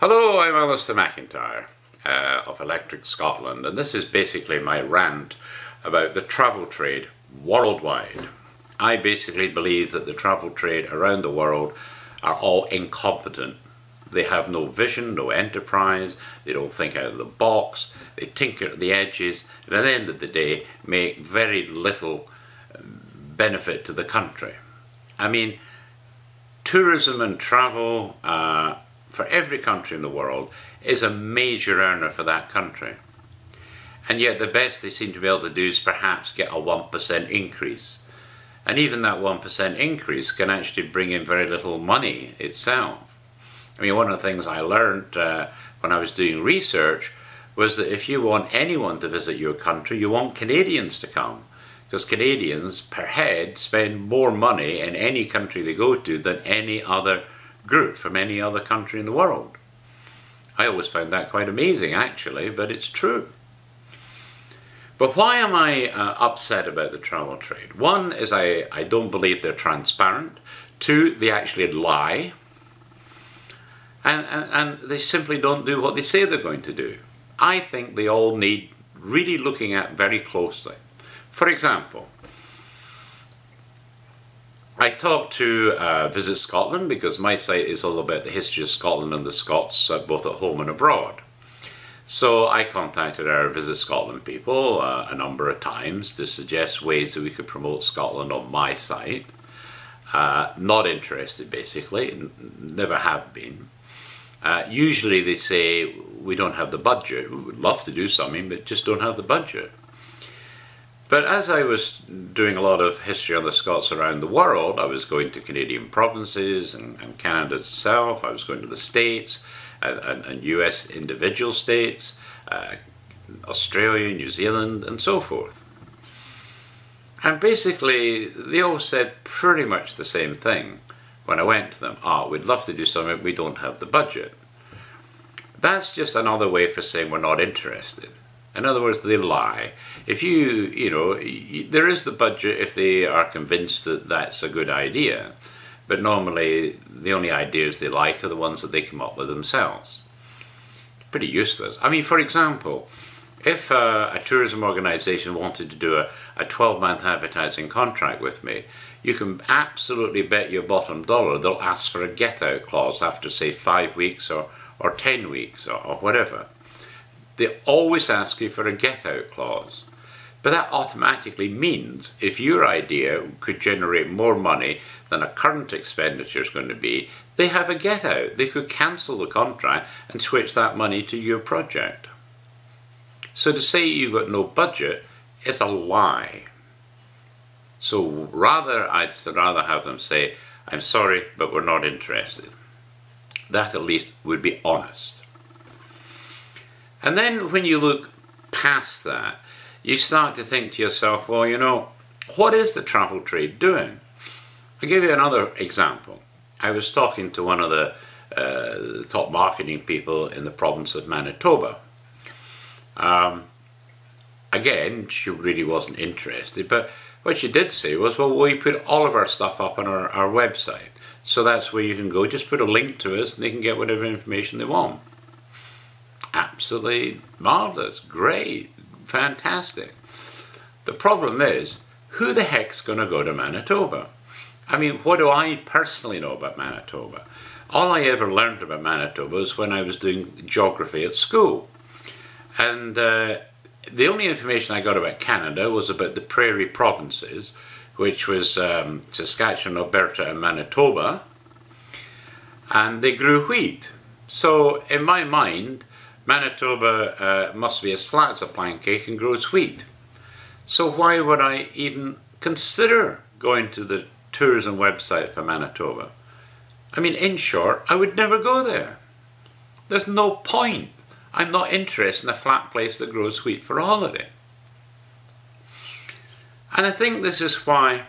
Hello, I'm Alistair McIntyre of Electric Scotland, and this is basically my rant about the travel trade worldwide. I basically believe that the travel trade around the world are all incompetent. They have no vision, no enterprise, they don't think out of the box, they tinker at the edges, and at the end of the day make very little benefit to the country. I mean, tourism and travel for every country in the world is a major earner for that country. And yet the best they seem to be able to do is perhaps get a 1% increase. And even that 1% increase can actually bring in very little money itself. I mean, one of the things I learned when I was doing research was that if you want anyone to visit your country, you want Canadians to come. Because Canadians per head spend more money in any country they go to than any other group from any other country in the world. I always found that quite amazing actually, but it's true. But why am I upset about the travel trade? One is I don't believe they're transparent. Two, they actually lie. And they simply don't do what they say they're going to do. I think they all need really looking at very closely. For example, I talked to Visit Scotland because my site is all about the history of Scotland and the Scots both at home and abroad. So I contacted our Visit Scotland people a number of times to suggest ways that we could promote Scotland on my site. Not interested basically, never have been. Usually they say we don't have the budget, we would love to do something but just don't have the budget. But as I was doing a lot of history on the Scots around the world, I was going to Canadian provinces and Canada itself, I was going to the States and US individual states, Australia, New Zealand and so forth. And basically they all said pretty much the same thing when I went to them. We'd love to do something, we don't have the budget. That's just another way for saying we're not interested. In other words, they lie. If there is the budget if they are convinced that that's a good idea, but normally the only ideas they like are the ones that they come up with themselves. Pretty useless. I mean, for example, if a tourism organisation wanted to do a 12-month advertising contract with me, you can absolutely bet your bottom dollar they'll ask for a get-out clause after, say, 5 weeks or 10 weeks or whatever. They always ask you for a get-out clause. But that automatically means if your idea could generate more money than a current expenditure is going to be, they have a get-out. They could cancel the contract and switch that money to your project. So to say you've got no budget is a lie. So I'd rather have them say, I'm sorry, but we're not interested. That at least would be honest. And then when you look past that, you start to think to yourself, well, what is the travel trade doing? I'll give you another example. I was talking to one of the top marketing people in the province of Manitoba. Again, she really wasn't interested, but what she did say was, well, we put all of our stuff up on our website. So that's where you can go, just put a link to us and they can get whatever information they want. Absolutely marvellous, great, fantastic. The problem is, who the heck's going to go to Manitoba? I mean, what do I personally know about Manitoba? All I ever learned about Manitoba was when I was doing geography at school. And the only information I got about Canada was about the prairie provinces, which was Saskatchewan, Alberta and Manitoba. And they grew wheat. So in my mind, Manitoba must be as flat as a pancake and grows wheat. So why would I even consider going to the tourism website for Manitoba? I mean, in short, I would never go there. There's no point. I'm not interested in a flat place that grows wheat for a holiday. And I think this is why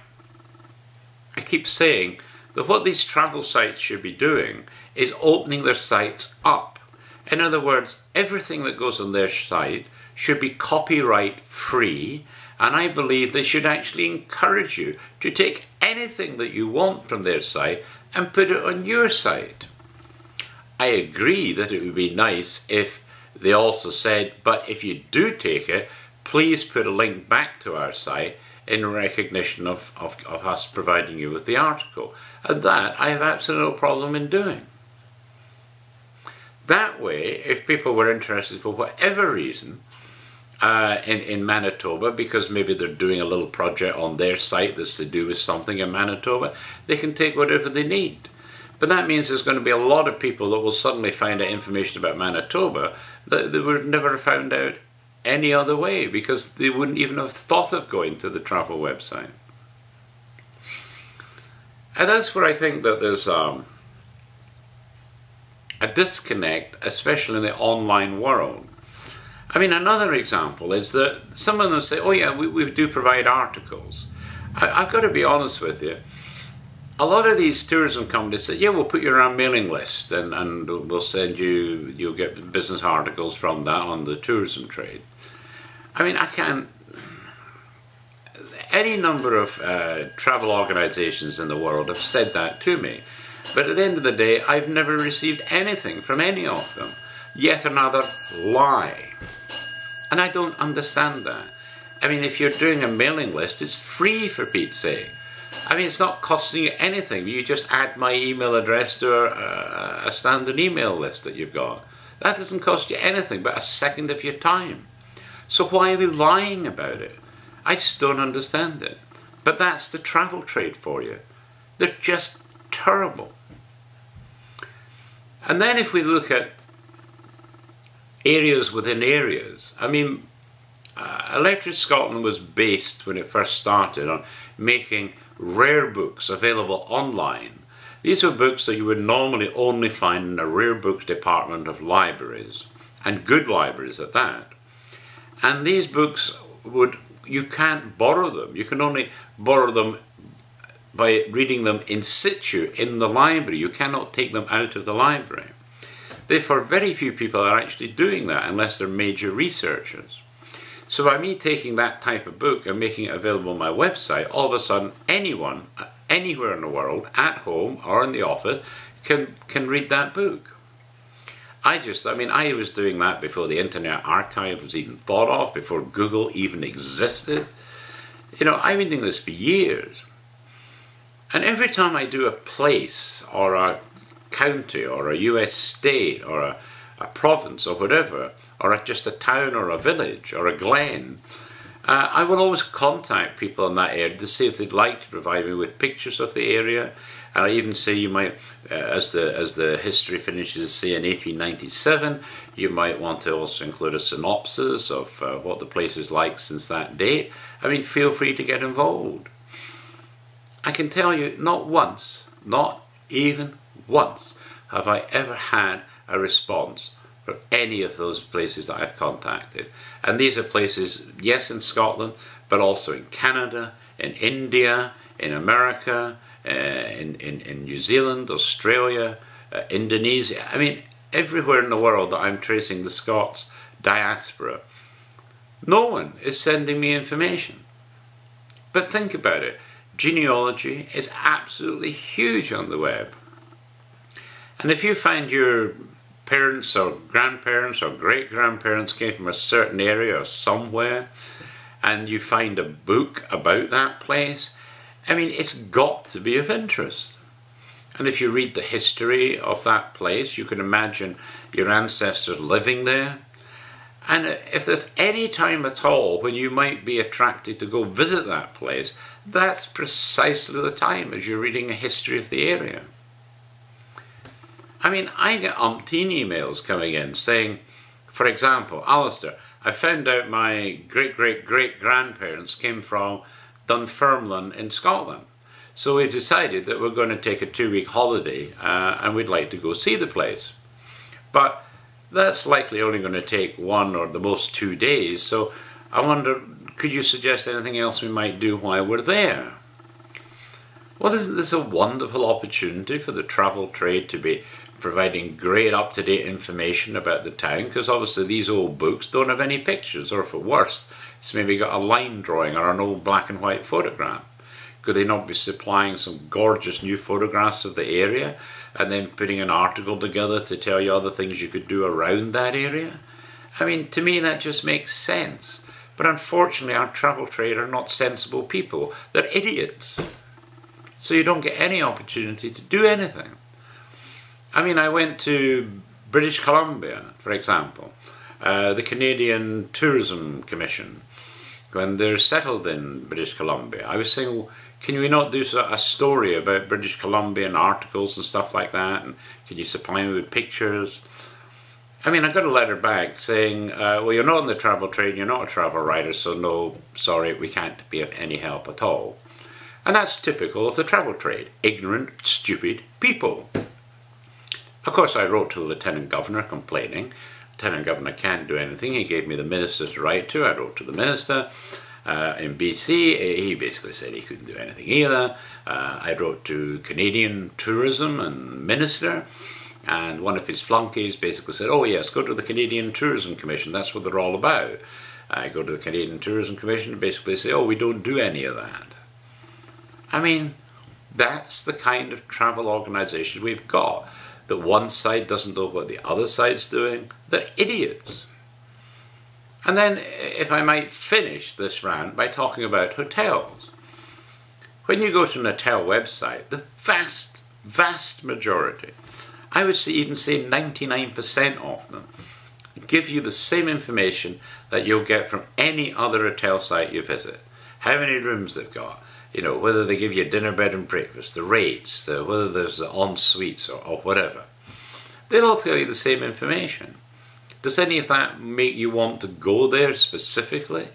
I keep saying that what these travel sites should be doing is opening their sites up. In other words, everything that goes on their site should be copyright free, and I believe they should actually encourage you to take anything that you want from their site and put it on your site. I agree that it would be nice if they also said, but if you do take it, please put a link back to our site in recognition of us providing you with the article. And that I have absolutely no problem in doing. That way, if people were interested for whatever reason in Manitoba, because maybe they're doing a little project on their site that's to do with something in Manitoba, they can take whatever they need. But that means there's going to be a lot of people that will suddenly find out information about Manitoba that they would never have found out any other way, because they wouldn't even have thought of going to the travel website. And that's where I think that there's a disconnect, especially in the online world. I mean, another example is that some of them say, oh yeah, we do provide articles. I've got to be honest with you. A lot of these tourism companies say, yeah, we'll put you on our mailing list and we'll send you, you'll get business articles from that on the tourism trade. I mean, I can't, any number of travel organizations in the world have said that to me. But at the end of the day, I've never received anything from any of them. Yet another lie. And I don't understand that. I mean, if you're doing a mailing list, it's free, for Pete's sake. I mean, it's not costing you anything. You just add my email address to a standard email list that you've got. That doesn't cost you anything but a second of your time. So why are they lying about it? I just don't understand it. But that's the travel trade for you. They're just terrible. And then if we look at areas within areas, I mean, Electric Scotland was based, when it first started, on making rare books available online. These were books that you would normally only find in a rare book department of libraries, and good libraries at that. And these books you can't borrow them. You can only borrow them by reading them in situ in the library. You cannot take them out of the library. Therefore, very few people are actually doing that unless they're major researchers. So by me taking that type of book and making it available on my website, all of a sudden anyone, anywhere in the world, at home or in the office, can read that book. I mean, I was doing that before the Internet Archive was even thought of, before Google even existed. You know, I've been doing this for years. And every time I do a place or a county or a US state or a province or whatever, or just a town or a village or a glen, I will always contact people in that area to see if they'd like to provide me with pictures of the area. And I even say you might, as the history finishes, say in 1897, you might want to also include a synopsis of what the place is like since that date. I mean, feel free to get involved. I can tell you, not once, not even once, have I ever had a response from any of those places that I've contacted. And these are places, yes, in Scotland, but also in Canada, in India, in America, in New Zealand, Australia, Indonesia. I mean, everywhere in the world that I'm tracing the Scots diaspora, no one is sending me information. But think about it. Genealogy is absolutely huge on the web. And if you find your parents or grandparents or great-grandparents came from a certain area or somewhere, and you find a book about that place, I mean, it's got to be of interest. And if you read the history of that place, you can imagine your ancestors living there. And if there's any time at all when you might be attracted to go visit that place, that's precisely the time as you're reading a history of the area. I mean, I get umpteen emails coming in saying, for example, Alistair, I found out my great-great-great-grandparents came from Dunfermline in Scotland. So we've decided that we're going to take a 2-week holiday and we'd like to go see the place. But that's likely only going to take 1 or the most 2 days. So I wonder, could you suggest anything else we might do while we're there? Well, isn't this a wonderful opportunity for the travel trade to be providing great up-to-date information about the town? Because obviously these old books don't have any pictures, or if at worst, it's maybe got a line drawing or an old black and white photograph. Could they not be supplying some gorgeous new photographs of the area and then putting an article together to tell you other things you could do around that area? I mean, to me that just makes sense. But unfortunately our travel trade are not sensible people. They're idiots. So you don't get any opportunity to do anything. I mean, I went to British Columbia, for example, the Canadian Tourism Commission, when they're settled in British Columbia. I was saying, well, can we not do a story about British Columbia and articles and stuff like that? And can you supply me with pictures? I mean, I got a letter back saying, well, you're not in the travel trade, you're not a travel writer, so no, sorry, we can't be of any help at all. And that's typical of the travel trade. Ignorant, stupid people. Of course, I wrote to the Lieutenant Governor complaining. Lieutenant Governor can't do anything. He gave me the minister to write to. I wrote to the minister in BC. He basically said he couldn't do anything either. I wrote to Canadian Tourism and Minister. And one of his flunkies basically said, oh yes, go to the Canadian Tourism Commission, that's what they're all about. I go to the Canadian Tourism Commission and basically say, oh, we don't do any of that. I mean, that's the kind of travel organisations we've got. That one side doesn't know what the other side's doing. They're idiots. And then, if I might finish this rant by talking about hotels. When you go to an hotel website, the vast majority, I would say even say 99% of them, give you the same information that you'll get from any other hotel site you visit. How many rooms they've got, you know, whether they give you a dinner, bed and breakfast, the rates, whether there's the en-suites or whatever. They'll all tell you the same information. Does any of that make you want to go there specifically?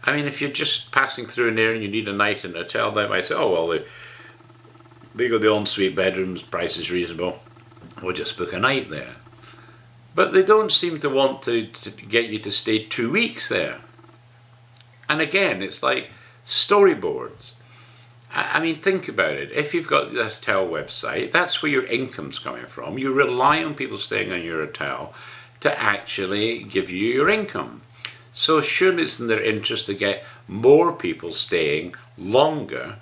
I mean, if you're just passing through an area and you need a night in a hotel, they might say, oh, well, they got the en-suite bedrooms, price is reasonable. We'll just book a night there. But they don't seem to want to get you to stay 2 weeks there. And again, it's like storyboards. I mean, think about it. If you've got this hotel website, that's where your income's coming from. You rely on people staying on your hotel to actually give you your income. So surely it's in their interest to get more people staying longer,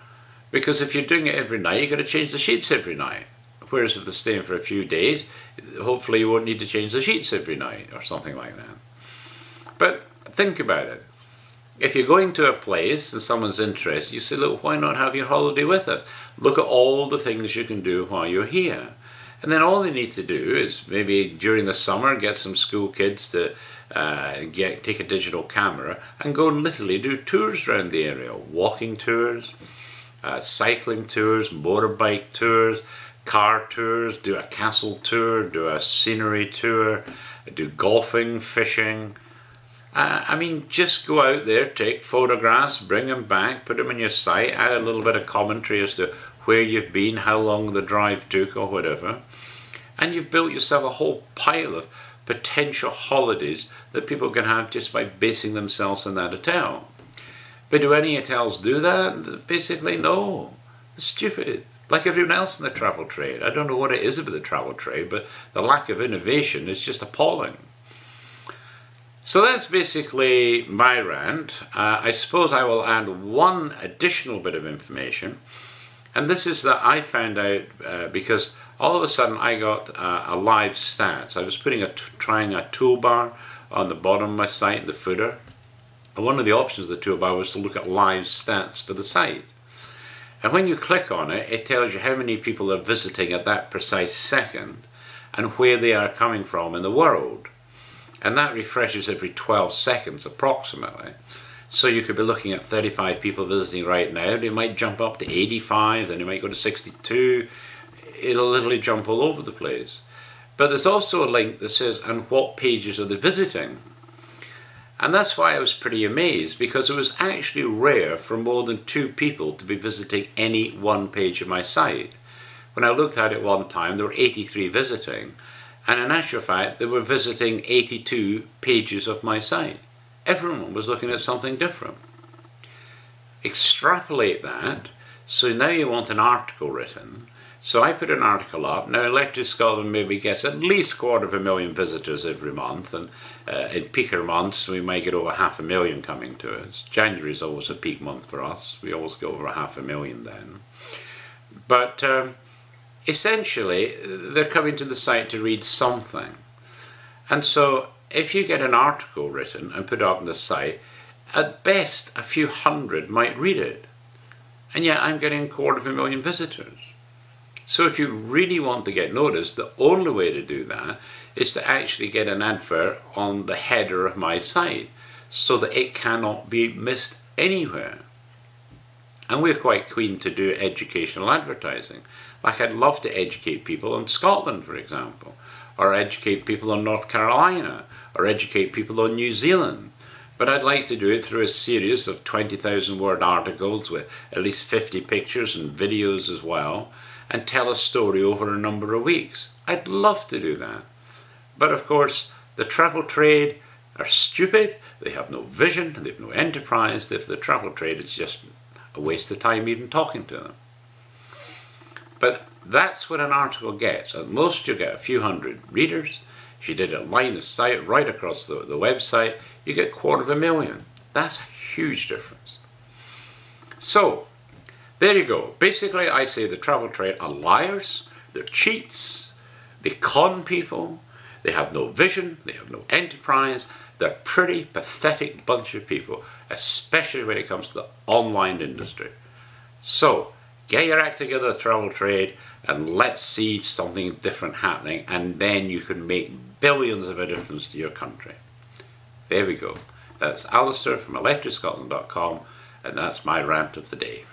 because if you're doing it every night, you've got to change the sheets every night. Whereas if they're staying for a few days, hopefully you won't need to change the sheets every night or something like that. But think about it. If you're going to a place and someone's interested, you say, look, why not have your holiday with us? Look at all the things you can do while you're here. And then all they need to do is maybe during the summer get some school kids to take a digital camera and go and literally do tours around the area. Walking tours, cycling tours, motorbike tours, car tours, do a castle tour, do a scenery tour, do golfing, fishing. I mean, just go out there, take photographs, bring them back, put them on your site, add a little bit of commentary as to where you've been, how long the drive took or whatever. And you've built yourself a whole pile of potential holidays that people can have just by basing themselves in that hotel. But do any hotels do that? Basically, no. It's stupid. Like everyone else in the travel trade. I don't know what it is about the travel trade, but the lack of innovation is just appalling. So that's basically my rant. I suppose I will add one additional bit of information. And this is that I found out because all of a sudden I got a live stats. I was trying a toolbar on the bottom of my site, the footer. And one of the options of the toolbar was to look at live stats for the site. And when you click on it, it tells you how many people are visiting at that precise second and where they are coming from in the world. And that refreshes every 12 seconds approximately. So you could be looking at 35 people visiting right now. They might jump up to 85, then they might go to 62. It'll literally jump all over the place. But there's also a link that says, and what pages are they visiting? And that's why I was pretty amazed, because it was actually rare for more than 2 people to be visiting any one page of my site. When I looked at it one time, there were 83 visiting, and in actual fact, they were visiting 82 pages of my site. Everyone was looking at something different. Extrapolate that, so now you want an article written, So I put an article up. Now Electric Scotland maybe gets at least 250,000 visitors every month, and in peaker months we might get over 500,000 coming to us. January is always a peak month for us. We always go over 500,000 then. But essentially they're coming to the site to read something. And so if you get an article written and put up on the site, at best a few hundred might read it. And yet I'm getting 250,000 visitors. So if you really want to get noticed, the only way to do that is to actually get an advert on the header of my site so that it cannot be missed anywhere. And we're quite keen to do educational advertising. Like I'd love to educate people on Scotland, for example, or educate people on North Carolina, or educate people on New Zealand. But I'd like to do it through a series of 20,000 word articles with at least 50 pictures and videos as well, and tell a story over a number of weeks. I'd love to do that. But of course, the travel trade are stupid, they have no vision, they have no enterprise. If the travel trade, it's just a waste of time even talking to them. But that's what an article gets. At most you get a few hundred readers. If you did a line of sight right across the website, you get 250,000. That's a huge difference. So, there you go. Basically, I say the travel trade are liars, they're cheats, they con people, they have no vision, they have no enterprise, they're a pretty pathetic bunch of people, especially when it comes to the online industry. So, get your act together, travel trade, and let's see something different happening, and then you can make billions of a difference to your country. There we go. That's Alistair from electricscotland.com, and that's my rant of the day.